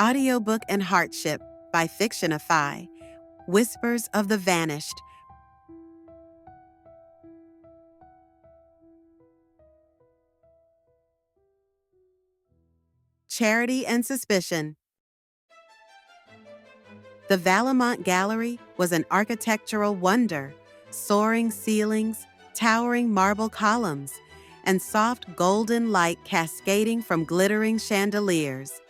Audiobook and Hardship by Fictionify. Whispers of the Vanished. Charity and Suspicion. The Valemont Gallery was an architectural wonder, soaring ceilings, towering marble columns, and soft golden light cascading from glittering chandeliers.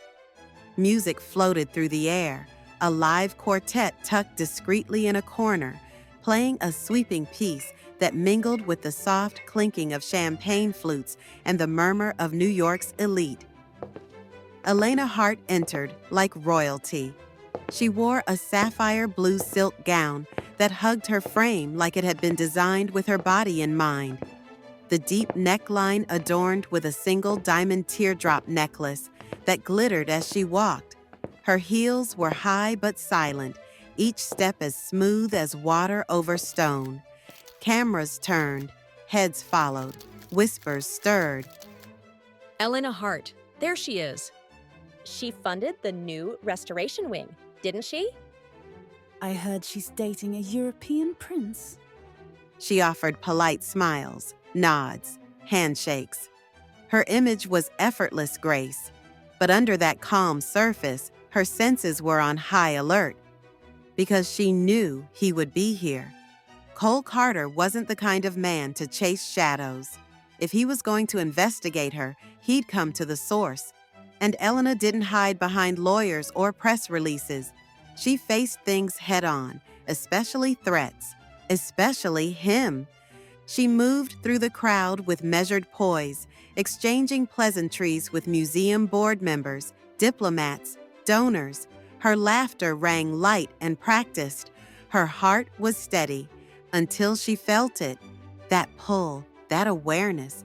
Music floated through the air, a live quartet tucked discreetly in a corner, playing a sweeping piece that mingled with the soft clinking of champagne flutes and the murmur of New York's elite. Elena Hart entered like royalty. She wore a sapphire blue silk gown that hugged her frame like it had been designed with her body in mind. The deep neckline adorned with a single diamond teardrop necklace that glittered as she walked. Her heels were high but silent, each step as smooth as water over stone. Cameras turned, heads followed, whispers stirred. Elena Hart, there she is. She funded the new restoration wing, didn't she? I heard she's dating a European prince. She offered polite smiles, nods, handshakes. Her image was effortless grace, but under that calm surface, her senses were on high alert because she knew he would be here. Cole Carter wasn't the kind of man to chase shadows. If he was going to investigate her, he'd come to the source. And Elena didn't hide behind lawyers or press releases. She faced things head-on, especially threats, especially him. She moved through the crowd with measured poise, exchanging pleasantries with museum board members, diplomats, donors. Her laughter rang light and practiced. Her heart was steady until she felt it, that pull, that awareness.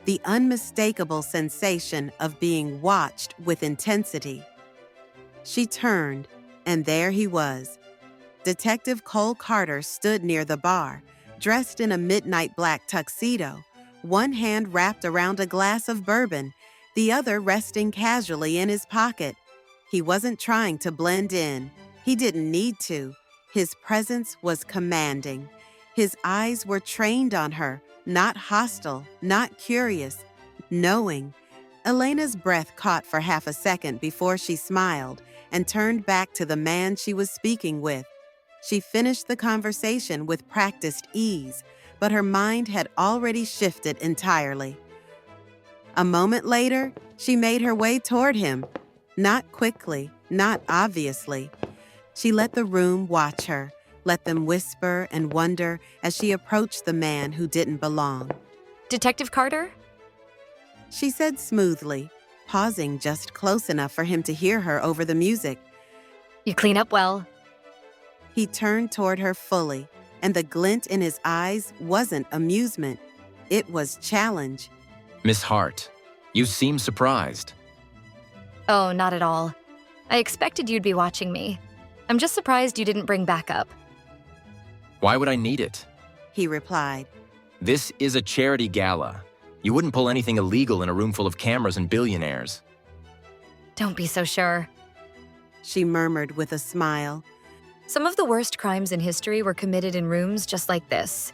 The unmistakable sensation of being watched with intensity. She turned, and there he was. Detective Cole Carter stood near the bar, dressed in a midnight black tuxedo, one hand wrapped around a glass of bourbon, the other resting casually in his pocket. He wasn't trying to blend in. He didn't need to. His presence was commanding. His eyes were trained on her, not hostile, not curious, knowing. Elena's breath caught for half a second before she smiled and turned back to the man she was speaking with. She finished the conversation with practiced ease, but her mind had already shifted entirely. A moment later, she made her way toward him. Not quickly, not obviously. She let the room watch her, let them whisper and wonder as she approached the man who didn't belong. Detective Carter? She said smoothly, pausing just close enough for him to hear her over the music. You clean up well. He turned toward her fully, and the glint in his eyes wasn't amusement. It was challenge. Miss Hart, you seem surprised. Oh, not at all. I expected you'd be watching me. I'm just surprised you didn't bring backup. Why would I need it? He replied. This is a charity gala. You wouldn't pull anything illegal in a room full of cameras and billionaires. Don't be so sure. She murmured with a smile. Some of the worst crimes in history were committed in rooms just like this.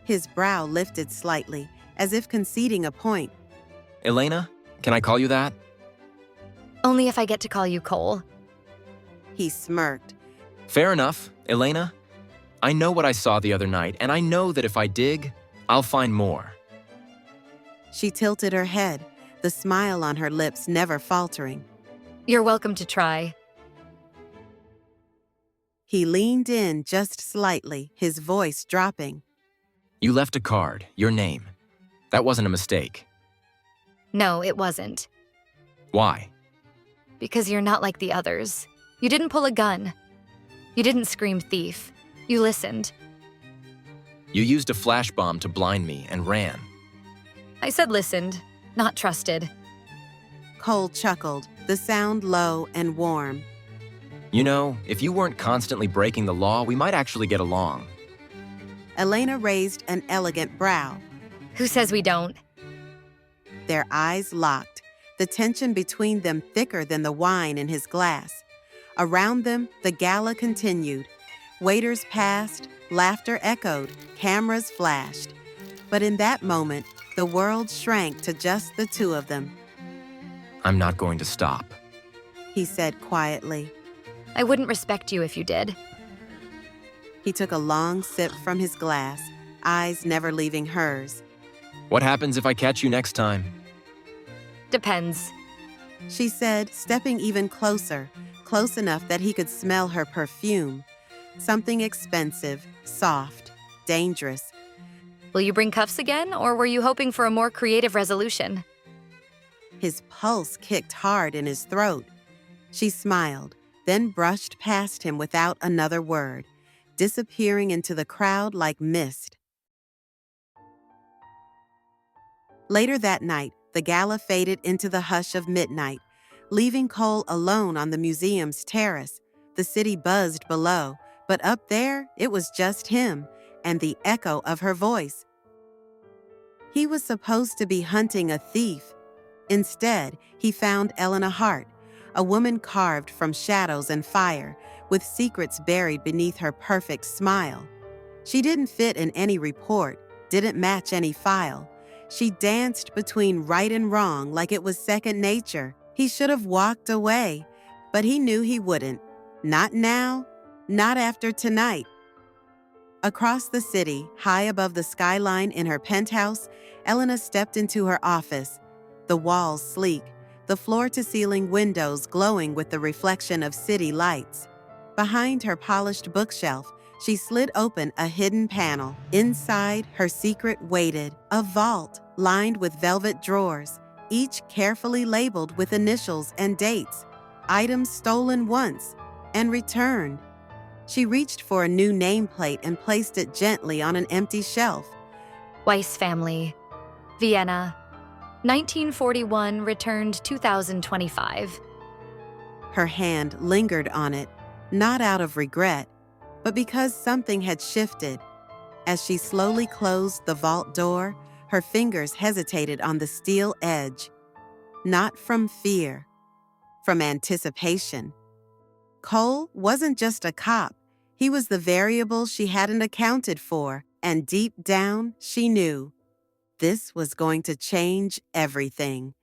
His brow lifted slightly, as if conceding a point. Elena, can I call you that? Only if I get to call you Cole. He smirked. Fair enough, Elena. I know what I saw the other night, and I know that if I dig, I'll find more. She tilted her head, the smile on her lips never faltering. You're welcome to try. He leaned in just slightly, his voice dropping. You left a card, your name. That wasn't a mistake. No, it wasn't. Why? Because you're not like the others. You didn't pull a gun. You didn't scream thief. You listened. You used a flash bomb to blind me and ran. I said listened, not trusted. Cole chuckled, the sound low and warm. You know, if you weren't constantly breaking the law, we might actually get along. Elena raised an elegant brow. Who says we don't? Their eyes locked, the tension between them thicker than the wine in his glass. Around them, the gala continued. Waiters passed, laughter echoed, cameras flashed. But in that moment, the world shrank to just the two of them. I'm not going to stop. He said quietly. I wouldn't respect you if you did. He took a long sip from his glass, eyes never leaving hers. What happens if I catch you next time? Depends. She said, stepping even closer, close enough that he could smell her perfume. Something expensive, soft, dangerous. Will you bring cuffs again, or were you hoping for a more creative resolution? His pulse kicked hard in his throat. She smiled, then brushed past him without another word, disappearing into the crowd like mist. Later that night, the gala faded into the hush of midnight, leaving Cole alone on the museum's terrace. The city buzzed below, but up there, it was just him and the echo of her voice. He was supposed to be hunting a thief. Instead, he found Elena Hart, a woman carved from shadows and fire, with secrets buried beneath her perfect smile. She didn't fit in any report, didn't match any file. She danced between right and wrong like it was second nature. He should have walked away, but he knew he wouldn't. Not now, not after tonight. Across the city, high above the skyline in her penthouse, Elena stepped into her office. The walls sleek, the floor-to-ceiling windows glowing with the reflection of city lights. Behind her polished bookshelf, she slid open a hidden panel. Inside, her secret waited, a vault lined with velvet drawers, each carefully labeled with initials and dates, items stolen once and returned. She reached for a new nameplate and placed it gently on an empty shelf. Weiss family, Vienna, 1941, returned 2025. Her hand lingered on it, not out of regret, but because something had shifted. As she slowly closed the vault door, her fingers hesitated on the steel edge. Not from fear, from anticipation. Cole wasn't just a cop. He was the variable she hadn't accounted for, and deep down, she knew. This was going to change everything.